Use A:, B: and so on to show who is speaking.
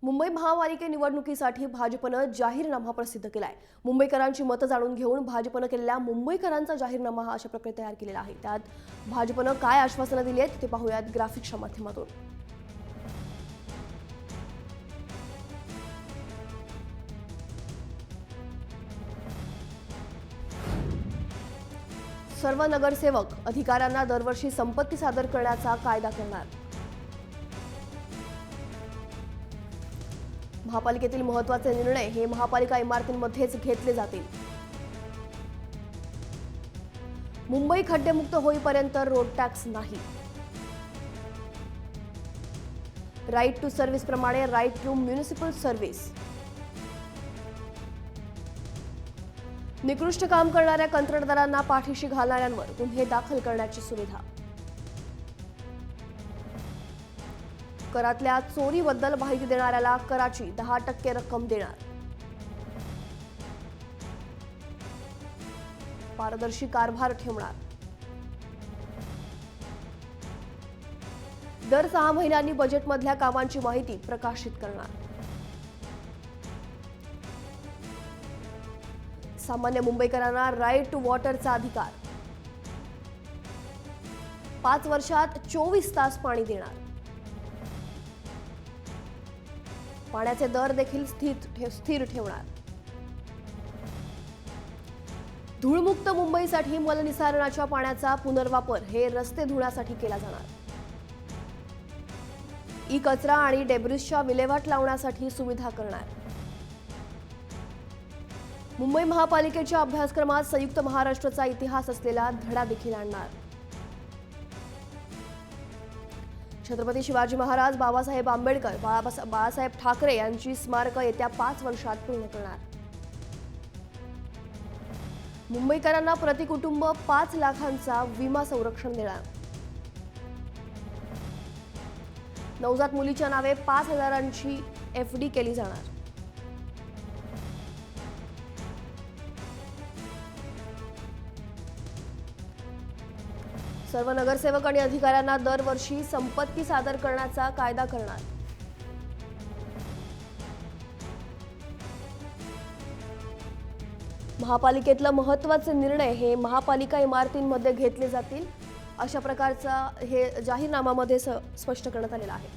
A: मुंबई महापालिके निवडणुकीसाठी भाजपनं जाहीरनामा प्रसिद्ध केलाय। मुंबईकरांची मतं जाणून घेऊन भाजपनं केलेल्या मुंबईकरांचा जाहीरनामा हा अशा प्रकारे तयार केलेला आहे। त्यात भाजपनं काय आश्वासनं दिली आहेत ते पाहूयात ग्राफिक्सच्या माध्यमातून। सर्व नगरसेवक अधिकाऱ्यांना दरवर्षी संपत्ती सादर करण्याचा कायदा करणार। महापालिकेतील महत्त्वाचे निर्णय हे महापालिका इमारतींमध्येच घेतले जातील। मुंबई खड्डेमुक्त होईपर्यंत रोड टॅक्स नाही। राईट टू सर्व्हिस प्रमाणे राईट टू म्युनिसिपल सर्व्हिस। निकृष्ट काम करणाऱ्या कंत्राटदारांना पाठीशी घालणाऱ्यांवर गुन्हे दाखल करण्याची सुविधा। करातल्या चोरीबद्दल माहिती देणाऱ्याला कराची 10% रक्कम देणार। पारदर्शी कारभार ठेवणार। दर 6 महिन्यांनी बजेटमधल्या कामांची माहिती प्रकाशित करणार। सामान्य मुंबईकरांना राईट टू वॉटरचा अधिकार। 5 वर्षात 24 तास पाणी देणार। पाण्याचे दर देखील स्थिर ठेवणार। धूळमुक्त मुंबईसाठी मलनिसारणाच्या पाण्याचा पुनर्वापर हे रस्ते धुण्यासाठी केला जाणार। ई कचरा आणि डेब्रिसच्या विल्हेवाट लावण्यासाठी सुविधा करणार। मुंबई महापालिकेच्या अभ्यासक्रमात संयुक्त महाराष्ट्राचा इतिहास असलेला धडा देखील आणणार। छत्रपती शिवाजी महाराज, बाबासाहेब आंबेडकर, बाळासाहेब ठाकरे यांची स्मारकं येत्या 5 वर्षात पूर्ण करणार। मुंबईकरांना प्रति कुटुंब 5 लाखांचा विमा संरक्षण देणार। नवजात मुलीच्या नावे 5,000ची FD केली जाणार। सर्व नगरसेवक आणि अधिकाऱ्यांना दरवर्षी संपत्ती सादर करण्याचा कायदा करणार। महापालिकेतले महत्त्वाचे निर्णय हे महापालिका इमारतींमध्ये घेतले जातील अशा प्रकारचा हे जाहीरनाम्यामध्ये स्पष्ट करण्यात आलेला आहे।